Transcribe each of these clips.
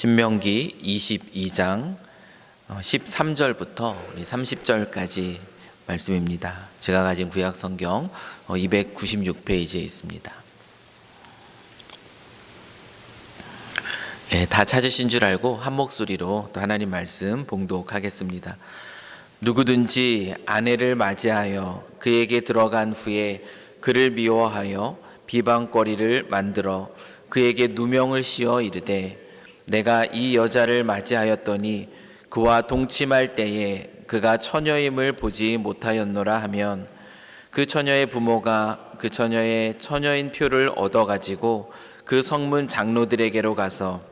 신명기 22장 13절부터 30절까지 말씀입니다. 제가 가진 구약 성경 296페이지에 있습니다. 다 찾으신 줄 알고 한 목소리로 또 하나님 말씀 봉독하겠습니다. 누구든지 아내를 맞이하여 그에게 들어간 후에 그를 미워하여 비방거리를 만들어 그에게 누명을 씌워 이르되 내가 이 여자를 맞이하였더니 그와 동침할 때에 그가 처녀임을 보지 못하였노라 하면 그 처녀의 부모가 그 처녀의 처녀인 표를 얻어가지고 그 성문 장로들에게로 가서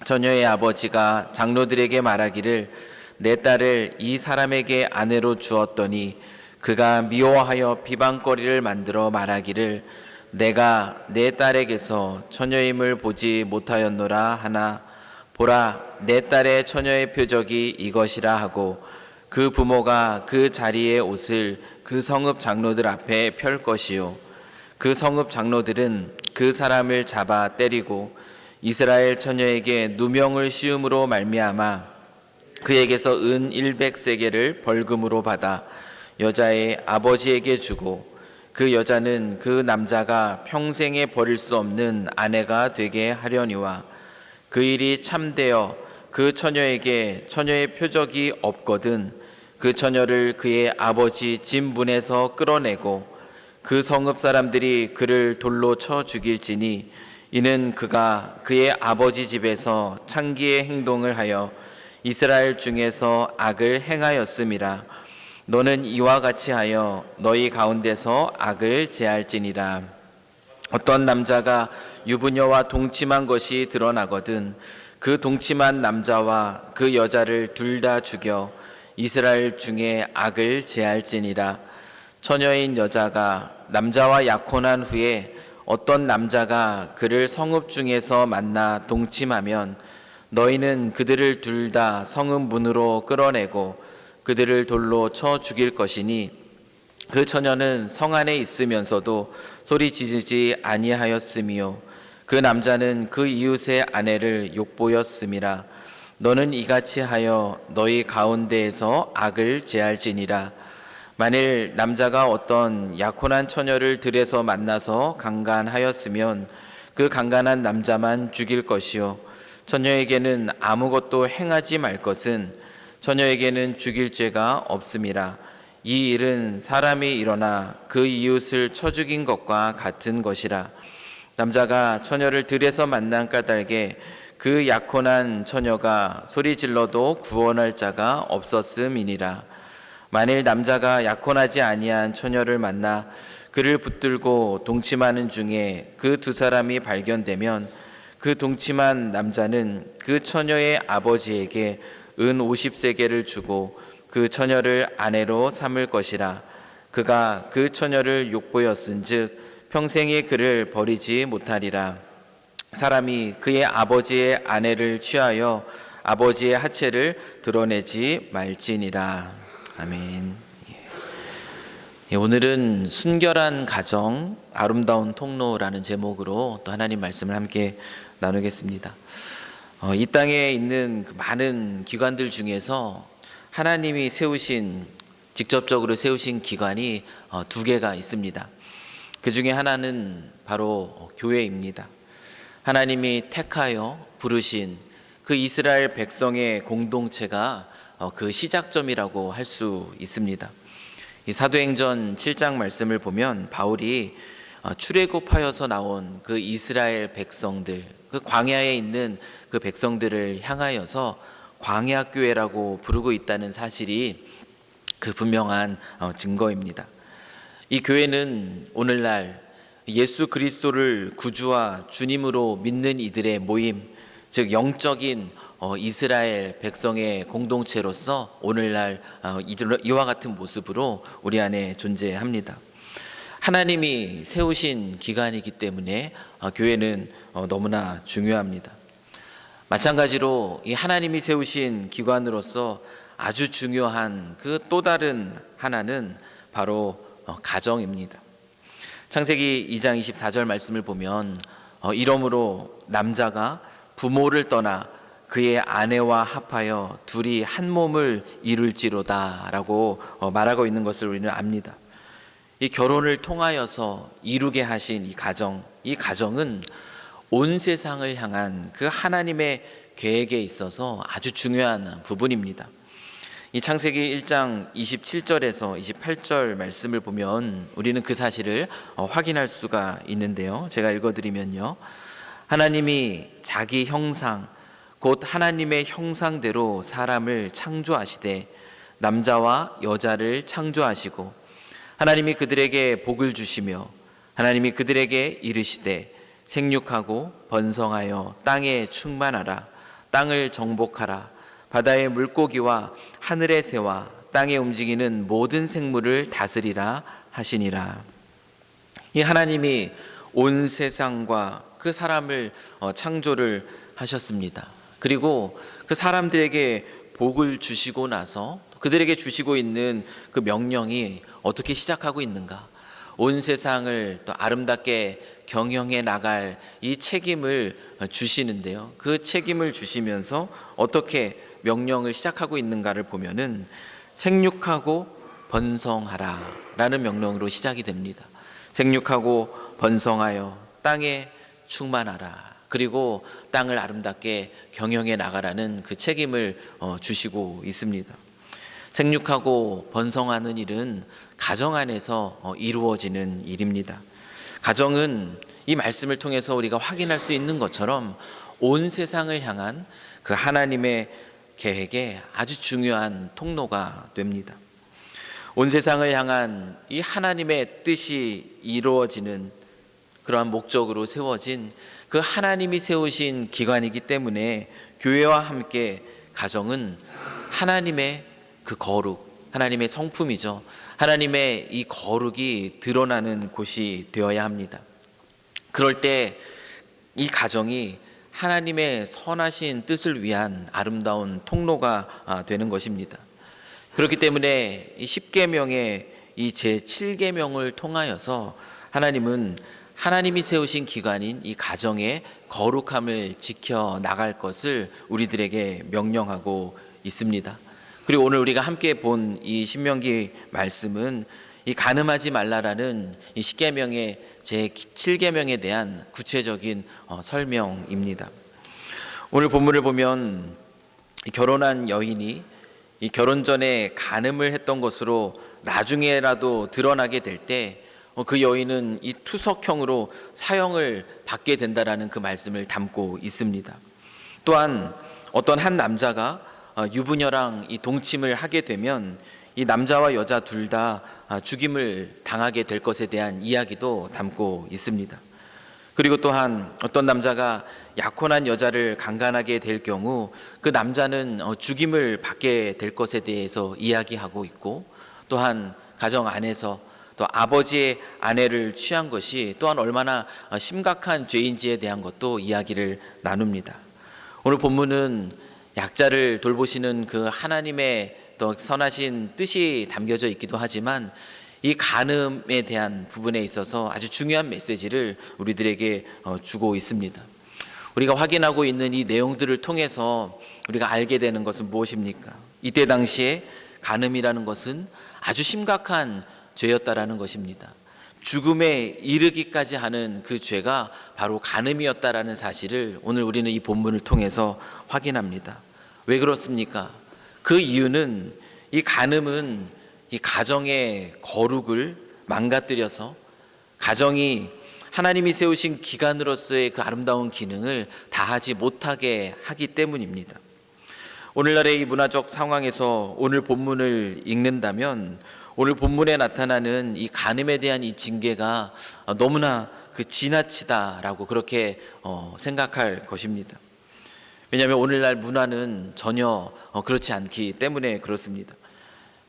처녀의 아버지가 장로들에게 말하기를 내 딸을 이 사람에게 아내로 주었더니 그가 미워하여 비방거리를 만들어 말하기를 내가 내 딸에게서 처녀임을 보지 못하였노라 하나 보라 내 딸의 처녀의 표적이 이것이라 하고 그 부모가 그 자리의 옷을 그 성읍 장로들 앞에 펼 것이요 그 성읍 장로들은 그 사람을 잡아 때리고 이스라엘 처녀에게 누명을 씌움으로 말미암아 그에게서 은 100세겔을 벌금으로 받아 여자의 아버지에게 주고 그 여자는 그 남자가 평생에 버릴 수 없는 아내가 되게 하려니와 그 일이 참되어 그 처녀에게 처녀의 표적이 없거든 그 처녀를 그의 아버지 집 문에서 끌어내고 그 성읍 사람들이 그를 돌로 쳐 죽일지니 이는 그가 그의 아버지 집에서 창기의 행동을 하여 이스라엘 중에서 악을 행하였음이라. 너는 이와 같이 하여 너희 가운데서 악을 제할지니라. 어떤 남자가 유부녀와 동침한 것이 드러나거든 그 동침한 남자와 그 여자를 둘 다 죽여 이스라엘 중에 악을 제할지니라. 처녀인 여자가 남자와 약혼한 후에 어떤 남자가 그를 성읍 중에서 만나 동침하면 너희는 그들을 둘 다 성읍 문으로 끌어내고 그들을 돌로 쳐 죽일 것이니 그 처녀는 성 안에 있으면서도 소리 지르지 아니하였으며 그 남자는 그 이웃의 아내를 욕보였음이라. 너는 이같이 하여 너희 가운데에서 악을 제할지니라. 만일 남자가 어떤 약혼한 처녀를 들에서 만나서 강간하였으면 그 강간한 남자만 죽일 것이요 처녀에게는 아무것도 행하지 말 것은 처녀에게는 죽일 죄가 없음이라. 이 일은 사람이 일어나 그 이웃을 쳐 죽인 것과 같은 것이라. 남자가 처녀를 들에서 만난 까닭에 그 약혼한 처녀가 소리 질러도 구원할 자가 없었음이니라. 만일 남자가 약혼하지 아니한 처녀를 만나 그를 붙들고 동침하는 중에 그 두 사람이 발견되면 그 동침한 남자는 그 처녀의 아버지에게 은 50세겔을 주고 그 처녀를 아내로 삼을 것이라. 그가 그 처녀를 욕보였은즉 평생에 그를 버리지 못하리라. 사람이 그의 아버지의 아내를 취하여 아버지의 하체를 드러내지 말지니라. 아멘. 오늘은 순결한 가정, 아름다운 통로라는 제목으로 또 하나님 말씀을 함께 나누겠습니다. 이 땅에 있는 많은 기관들 중에서 하나님이 직접적으로 세우신 기관이 두 개가 있습니다. 그 중에 하나는 바로 교회입니다. 하나님이 택하여 부르신 그 이스라엘 백성의 공동체가 그 시작점이라고 할 수 있습니다. 이 사도행전 7장 말씀을 보면 바울이 출애굽하여서 나온 그 이스라엘 백성들, 그 광야에 있는 그 백성들을 향하여서 광야교회라고 부르고 있다는 사실이 그 분명한 증거입니다. 이 교회는 오늘날 예수 그리스도를 구주와 주님으로 믿는 이들의 모임, 즉 영적인 이스라엘 백성의 공동체로서 오늘날 이와 같은 모습으로 우리 안에 존재합니다. 하나님이 세우신 기관이기 때문에 교회는 너무나 중요합니다. 마찬가지로 이 하나님이 세우신 기관으로서 아주 중요한 그 또 다른 하나는 바로 가정입니다. 창세기 2장 24절 말씀을 보면 이러므로 남자가 부모를 떠나 그의 아내와 합하여 둘이 한 몸을 이룰지로다라고 말하고 있는 것을 우리는 압니다. 이 결혼을 통하여서 이루게 하신 이 가정은 온 세상을 향한 그 하나님의 계획에 있어서 아주 중요한 부분입니다. 이 창세기 1장 27절에서 28절 말씀을 보면 우리는 그 사실을 확인할 수가 있는데요. 제가 읽어드리면요. 하나님이 자기 형상 곧 하나님의 형상대로 사람을 창조하시되 남자와 여자를 창조하시고 하나님이 그들에게 복을 주시며 하나님이 그들에게 이르시되 생육하고 번성하여 땅에 충만하라 땅을 정복하라 바다의 물고기와 하늘의 새와 땅에 움직이는 모든 생물을 다스리라 하시니라. 이 하나님이 온 세상과 그 사람을 창조를 하셨습니다. 그리고 그 사람들에게 복을 주시고 나서 그들에게 주시고 있는 그 명령이 어떻게 시작하고 있는가? 온 세상을 또 아름답게 경영해 나갈 이 책임을 주시는데요. 그 책임을 주시면서 어떻게 명령을 시작하고 있는가를 보면은 생육하고 번성하라 라는 명령으로 시작이 됩니다. 생육하고 번성하여 땅에 충만하라. 그리고 땅을 아름답게 경영해 나가라는 그 책임을 주시고 있습니다. 생육하고 번성하는 일은 가정 안에서 이루어지는 일입니다. 가정은 이 말씀을 통해서 우리가 확인할 수 있는 것처럼 온 세상을 향한 그 하나님의 계획에 아주 중요한 통로가 됩니다. 온 세상을 향한 이 하나님의 뜻이 이루어지는 그러한 목적으로 세워진 그 하나님이 세우신 기관이기 때문에 교회와 함께 가정은 하나님의 그 거룩, 하나님의 성품이죠. 하나님의 이 거룩이 드러나는 곳이 되어야 합니다. 그럴 때 이 가정이 하나님의 선하신 뜻을 위한 아름다운 통로가 되는 것입니다. 그렇기 때문에 이 10계명의 이 제7계명을 통하여서 하나님은 하나님이 세우신 기관인 이 가정의 거룩함을 지켜 나갈 것을 우리들에게 명령하고 있습니다. 그리고 오늘 우리가 함께 본 이 신명기 말씀은 이 간음하지 말라라는 이 10계명의 제7계명에 대한 구체적인 설명입니다. 오늘 본문을 보면 결혼한 여인이 이 결혼 전에 간음을 했던 것으로 나중에라도 드러나게 될 때 그 여인은 이 투석형으로 사형을 받게 된다라는 그 말씀을 담고 있습니다. 또한 어떤 한 남자가 유부녀랑 이 동침을 하게 되면 이 남자와 여자 둘 다 죽임을 당하게 될 것에 대한 이야기도 담고 있습니다. 그리고 또한 어떤 남자가 약혼한 여자를 강간하게 될 경우 그 남자는 죽임을 받게 될 것에 대해서 이야기하고 있고, 또한 가정 안에서 또 아버지의 아내를 취한 것이 또한 얼마나 심각한 죄인지에 대한 것도 이야기를 나눕니다. 오늘 본문은 약자를 돌보시는 그 하나님의 또 선하신 뜻이 담겨져 있기도 하지만 이 간음에 대한 부분에 있어서 아주 중요한 메시지를 우리들에게 주고 있습니다. 우리가 확인하고 있는 이 내용들을 통해서 우리가 알게 되는 것은 무엇입니까? 이때 당시에 간음이라는 것은 아주 심각한 죄였다라는 것입니다. 죽음에 이르기까지 하는 그 죄가 바로 간음이었다라는 사실을 오늘 우리는 이 본문을 통해서 확인합니다. 왜 그렇습니까? 그 이유는 이 간음은 이 가정의 거룩을 망가뜨려서 가정이 하나님이 세우신 기관으로서의 그 아름다운 기능을 다하지 못하게 하기 때문입니다. 오늘날의 이 문화적 상황에서 오늘 본문을 읽는다면 오늘 본문에 나타나는 이 간음에 대한 이 징계가 너무나 그 지나치다라고 그렇게 생각할 것입니다. 왜냐하면 오늘날 문화는 전혀 그렇지 않기 때문에 그렇습니다.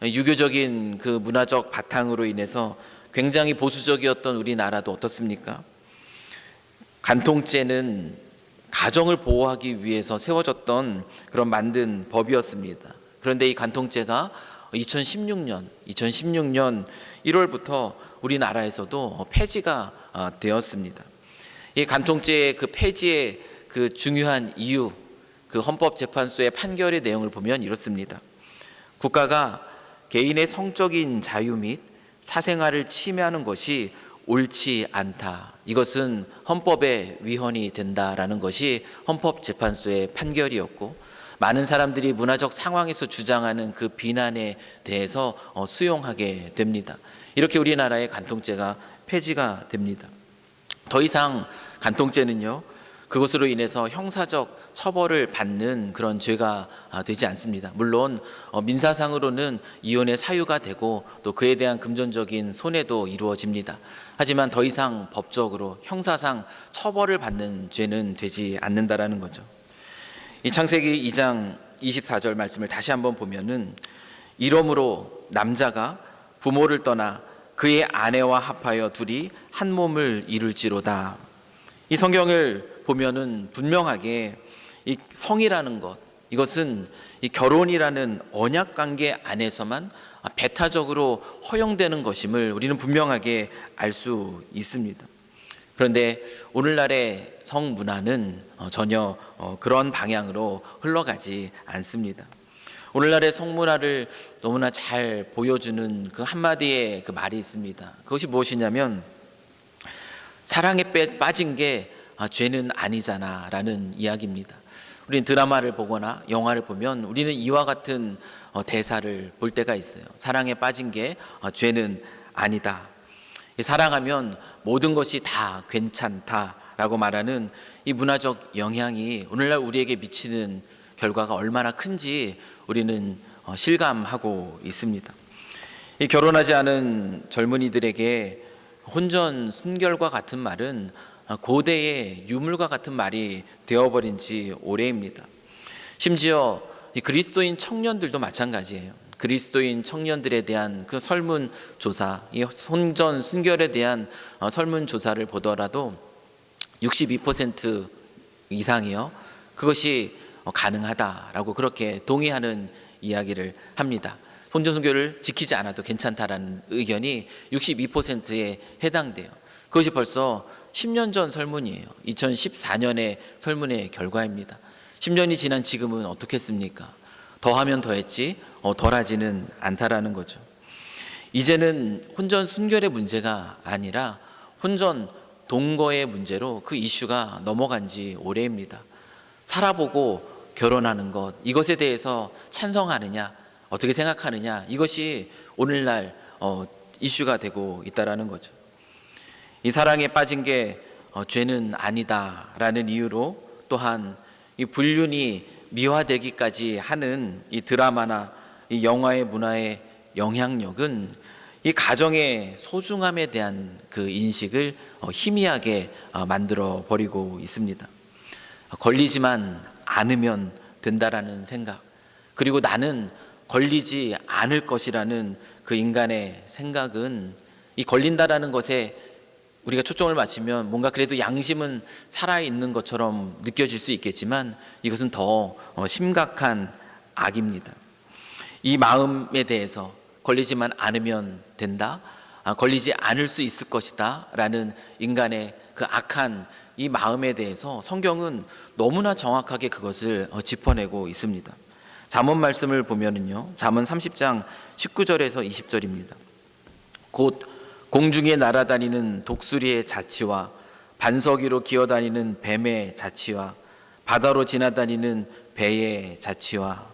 유교적인 그 문화적 바탕으로 인해서 굉장히 보수적이었던 우리나라도 어떻습니까? 간통죄는 가정을 보호하기 위해서 세워졌던 그런 만든 법이었습니다. 그런데 이 간통죄가 2016년 1월부터 우리나라에서도 폐지가 되었습니다. 이 간통죄의 그 폐지의 그 중요한 이유, 그 헌법재판소의 판결의 내용을 보면 이렇습니다. 국가가 개인의 성적인 자유 및 사생활을 침해하는 것이 옳지 않다. 이것은 헌법에 위헌이 된다라는 것이 헌법재판소의 판결이었고, 많은 사람들이 문화적 상황에서 주장하는 그 비난에 대해서 수용하게 됩니다. 이렇게 우리나라의 간통죄가 폐지가 됩니다. 더 이상 간통죄는요, 그것으로 인해서 형사적 처벌을 받는 그런 죄가 되지 않습니다. 물론 민사상으로는 이혼의 사유가 되고 또 그에 대한 금전적인 손해도 이루어집니다. 하지만 더 이상 법적으로 형사상 처벌을 받는 죄는 되지 않는다라는 거죠. 이 창세기 2장 24절 말씀을 다시 한번 보면은, 이러므로 남자가 부모를 떠나 그의 아내와 합하여 둘이 한 몸을 이룰지로다. 이 성경을 보면은 분명하게 이 성이라는 것, 이것은 이 결혼이라는 언약 관계 안에서만 배타적으로 허용되는 것임을 우리는 분명하게 알 수 있습니다. 그런데 오늘날의 성문화는 전혀 그런 방향으로 흘러가지 않습니다. 오늘날의 성문화를 너무나 잘 보여주는 그 한마디의 그 말이 있습니다. 그것이 무엇이냐면, 사랑에 빠진 게 죄는 아니잖아 라는 이야기입니다. 우리는 드라마를 보거나 영화를 보면 우리는 이와 같은 대사를 볼 때가 있어요. 사랑에 빠진 게 죄는 아니다. 사랑하면 모든 것이 다 괜찮다라고 말하는 이 문화적 영향이 오늘날 우리에게 미치는 결과가 얼마나 큰지 우리는 실감하고 있습니다. 이 결혼하지 않은 젊은이들에게 혼전 순결과 같은 말은 고대의 유물과 같은 말이 되어버린 지 오래입니다. 심지어 이 그리스도인 청년들도 마찬가지예요. 그리스도인 청년들에 대한 그 설문조사, 이 혼전 순결에 대한 설문조사를 보더라도 62% 이상이요, 그것이 가능하다라고 그렇게 동의하는 이야기를 합니다. 혼전 순결을 지키지 않아도 괜찮다라는 의견이 62%에 해당돼요. 그것이 벌써 10년 전 설문이에요. 2014년의 설문의 결과입니다. 10년이 지난 지금은 어떻겠습니까? 더하면 더했지 덜하지는 않다라는 거죠. 이제는 혼전 순결의 문제가 아니라 혼전 동거의 문제로 그 이슈가 넘어간 지 오래입니다. 살아보고 결혼하는 것, 이것에 대해서 찬성하느냐, 어떻게 생각하느냐, 이것이 오늘날 이슈가 되고 있다라는 거죠. 이 사랑에 빠진 게 죄는 아니다라는 이유로 또한 이 불륜이 미화되기까지 하는 이 드라마나 이 영화의 문화의 영향력은 이 가정의 소중함에 대한 그 인식을 희미하게 만들어 버리고 있습니다. 걸리지만 않으면 된다라는 생각, 그리고 나는 걸리지 않을 것이라는 그 인간의 생각은, 이 걸린다라는 것에 우리가 초점을 맞추면 뭔가 그래도 양심은 살아있는 것처럼 느껴질 수 있겠지만 이것은 더 심각한 악입니다. 이 마음에 대해서 걸리지만 않으면 된다, 걸리지 않을 수 있을 것이다 라는 인간의 그 악한 이 마음에 대해서 성경은 너무나 정확하게 그것을 짚어내고 있습니다. 잠언 말씀을 보면은요, 잠언 30장 19절에서 20절입니다. 곧 공중에 날아다니는 독수리의 자치와 반석 위로 기어다니는 뱀의 자치와 바다로 지나다니는 배의 자치와,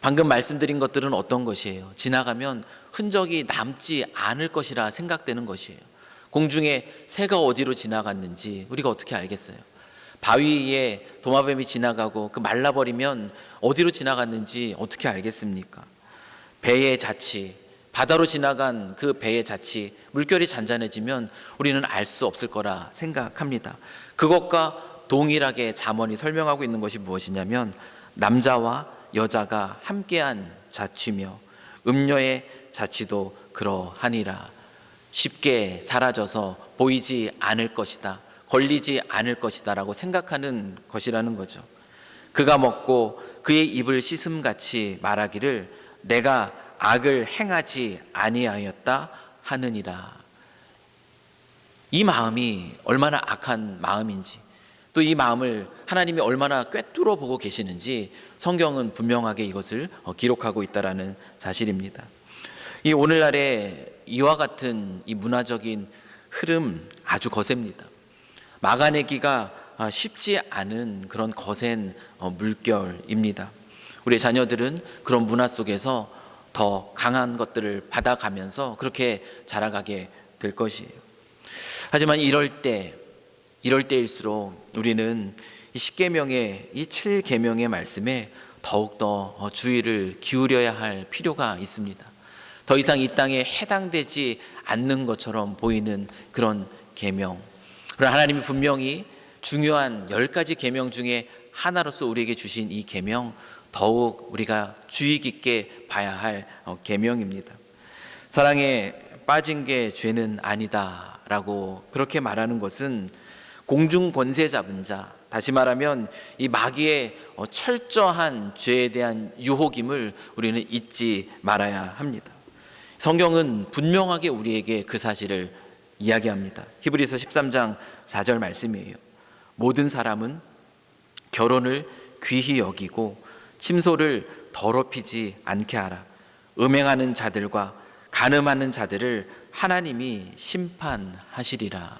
방금 말씀드린 것들은 어떤 것이에요? 지나가면 흔적이 남지 않을 것이라 생각되는 것이에요. 공중에 새가 어디로 지나갔는지 우리가 어떻게 알겠어요? 바위 위에 도마뱀이 지나가고 그 말라버리면 어디로 지나갔는지 어떻게 알겠습니까? 배의 자치, 바다로 지나간 그 배의 자치, 물결이 잔잔해지면 우리는 알 수 없을 거라 생각합니다. 그것과 동일하게 잠언이 설명하고 있는 것이 무엇이냐면, 남자와 여자가 함께한 자취며 음녀의 자취도 그러하니라. 쉽게 사라져서 보이지 않을 것이다, 걸리지 않을 것이다 라고 생각하는 것이라는 거죠. 그가 먹고 그의 입을 씻음같이 말하기를 내가 악을 행하지 아니하였다 하느니라. 이 마음이 얼마나 악한 마음인지, 또 이 마음을 하나님이 얼마나 꿰뚫어 보고 계시는지 성경은 분명하게 이것을 기록하고 있다라는 사실입니다. 이 오늘날의 이와 같은 이 문화적인 흐름 아주 거셉니다. 막아내기가 쉽지 않은 그런 거센 물결입니다. 우리 자녀들은 그런 문화 속에서 더 강한 것들을 받아가면서 그렇게 자라가게 될 것이에요. 하지만 이럴 때일수록 우리는 이 10계명의 이 7계명의 말씀에 더욱더 주의를 기울여야 할 필요가 있습니다. 더 이상 이 땅에 해당되지 않는 것처럼 보이는 그런 계명. 그러나 하나님이 분명히 중요한 10가지 계명 중에 하나로서 우리에게 주신 이 계명, 더욱 우리가 주의 깊게 봐야 할 계명입니다. 사랑에 빠진 게 죄는 아니다라고 그렇게 말하는 것은 공중 권세 잡은 자, 다시 말하면 이 마귀의 철저한 죄에 대한 유혹임을 우리는 잊지 말아야 합니다. 성경은 분명하게 우리에게 그 사실을 이야기합니다. 히브리서 13장 4절 말씀이에요. 모든 사람은 결혼을 귀히 여기고 침소를 더럽히지 않게 하라. 음행하는 자들과 간음하는 자들을 하나님이 심판하시리라.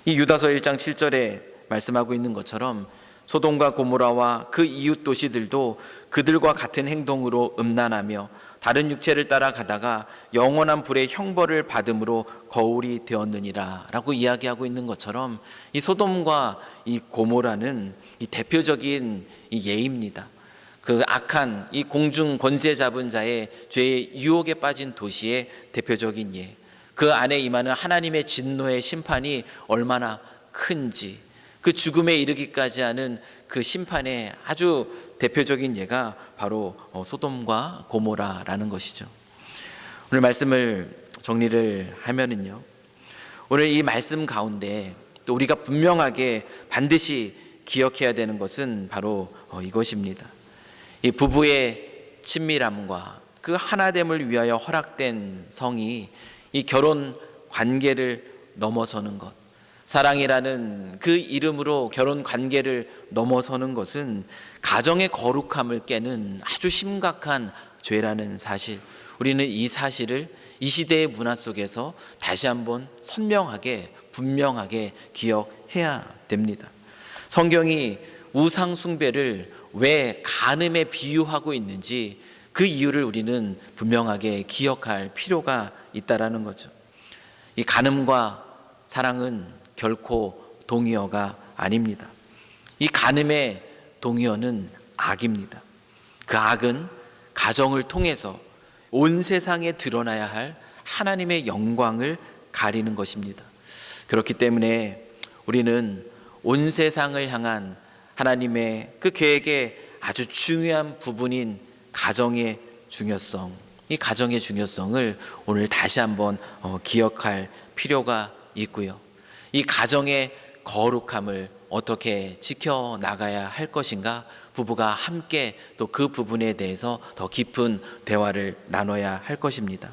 이 유다서 1장 7절에 말씀하고 있는 것처럼 소돔과 고모라와 그 이웃 도시들도 그들과 같은 행동으로 음란하며 다른 육체를 따라가다가 영원한 불의 형벌을 받음으로 거울이 되었느니라 라고 이야기하고 있는 것처럼 이 소돔과 이 고모라는 이 대표적인 이 예입니다. 그 악한 이 공중 권세 잡은 자의 죄의 유혹에 빠진 도시의 대표적인 예, 그 안에 임하는 하나님의 진노의 심판이 얼마나 큰지, 그 죽음에 이르기까지 하는 그 심판의 아주 대표적인 예가 바로 소돔과 고모라라는 것이죠. 오늘 말씀을 정리를 하면은요, 오늘 이 말씀 가운데 또 우리가 분명하게 반드시 기억해야 되는 것은 바로 이것입니다. 이 부부의 친밀함과 그 하나됨을 위하여 허락된 성이 이 결혼 관계를 넘어서는 것, 사랑이라는 그 이름으로 결혼 관계를 넘어서는 것은 가정의 거룩함을 깨는 아주 심각한 죄라는 사실, 우리는 이 사실을 이 시대의 문화 속에서 다시 한번 선명하게 분명하게 기억해야 됩니다. 성경이 우상 숭배를 왜 간음에 비유하고 있는지 그 이유를 우리는 분명하게 기억할 필요가 있다라는 거죠. 이 간음과 사랑은 결코 동의어가 아닙니다. 이 간음의 동의어는 악입니다. 그 악은 가정을 통해서 온 세상에 드러나야 할 하나님의 영광을 가리는 것입니다. 그렇기 때문에 우리는 온 세상을 향한 하나님의 그 계획의 아주 중요한 부분인 가정의 중요성, 이 가정의 중요성을 오늘 다시 한번 기억할 필요가 있고요. 이 가정의 거룩함을 어떻게 지켜나가야 할 것인가, 부부가 함께 또 그 부분에 대해서 더 깊은 대화를 나눠야 할 것입니다.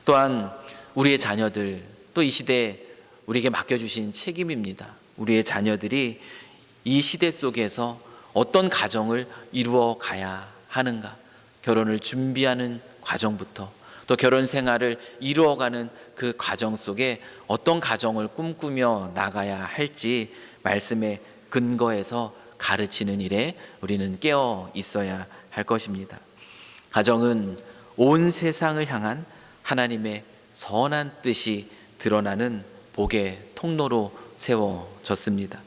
또한 우리의 자녀들, 또 이 시대에 우리에게 맡겨주신 책임입니다. 우리의 자녀들이 이 시대 속에서 어떤 가정을 이루어 가야 하는가, 결혼을 준비하는 과정부터 또 결혼 생활을 이루어가는 그 과정 속에 어떤 가정을 꿈꾸며 나가야 할지 말씀의 근거에서 가르치는 일에 우리는 깨어 있어야 할 것입니다. 가정은 온 세상을 향한 하나님의 선한 뜻이 드러나는 복의 통로로 세워졌습니다.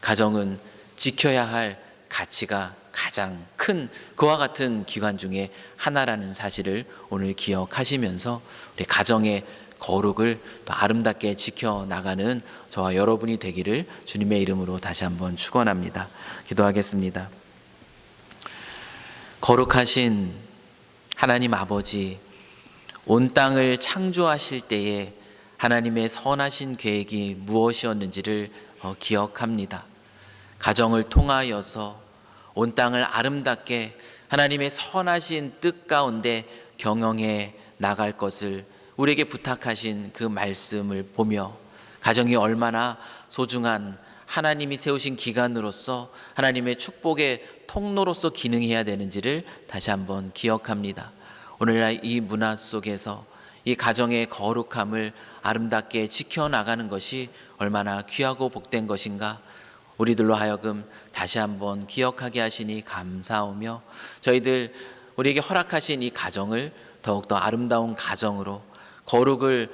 가정은 지켜야 할 가치가 가장 큰 그와 같은 기관 중에 하나라는 사실을 오늘 기억하시면서 우리 가정의 거룩을 또 아름답게 지켜나가는 저와 여러분이 되기를 주님의 이름으로 다시 한번 축원합니다. 기도하겠습니다. 거룩하신 하나님 아버지, 온 땅을 창조하실 때에 하나님의 선하신 계획이 무엇이었는지를 기억합니다. 가정을 통하여서 온 땅을 아름답게 하나님의 선하신 뜻 가운데 경영해 나갈 것을 우리에게 부탁하신 그 말씀을 보며 가정이 얼마나 소중한 하나님이 세우신 기관으로서 하나님의 축복의 통로로서 기능해야 되는지를 다시 한번 기억합니다. 오늘날 이 문화 속에서 이 가정의 거룩함을 아름답게 지켜나가는 것이 얼마나 귀하고 복된 것인가, 우리들로 하여금 다시 한번 기억하게 하시니 감사하며, 저희들 우리에게 허락하신 이 가정을 더욱더 아름다운 가정으로, 거룩을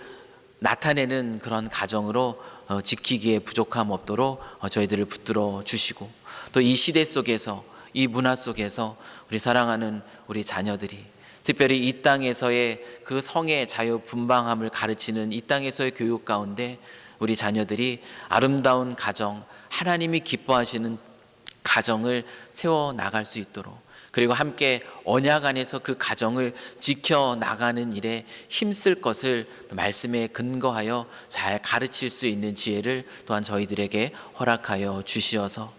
나타내는 그런 가정으로 지키기에 부족함 없도록 저희들을 붙들어 주시고, 또 이 시대 속에서, 이 문화 속에서 우리 사랑하는 우리 자녀들이, 특별히 이 땅에서의 그 성의 자유분방함을 가르치는 이 땅에서의 교육 가운데 우리 자녀들이 아름다운 가정, 하나님이 기뻐하시는 가정을 세워나갈 수 있도록, 그리고 함께 언약 안에서 그 가정을 지켜나가는 일에 힘쓸 것을 말씀에 근거하여 잘 가르칠 수 있는 지혜를 또한 저희들에게 허락하여 주시어서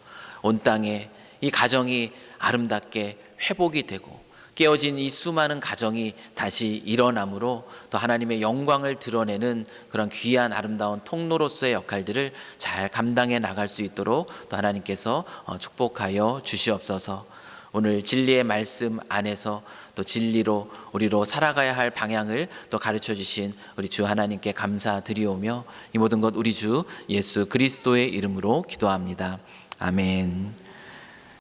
온 땅에 이 가정이 아름답게 회복이 되고 깨어진 이 수많은 가정이 다시 일어남으로 또 하나님의 영광을 드러내는 그런 귀한 아름다운 통로로서의 역할들을 잘 감당해 나갈 수 있도록 또 하나님께서 축복하여 주시옵소서. 오늘 진리의 말씀 안에서 또 진리로 우리로 살아가야 할 방향을 또 가르쳐 주신 우리 주 하나님께 감사드리오며, 이 모든 것 우리 주 예수 그리스도의 이름으로 기도합니다. 아멘.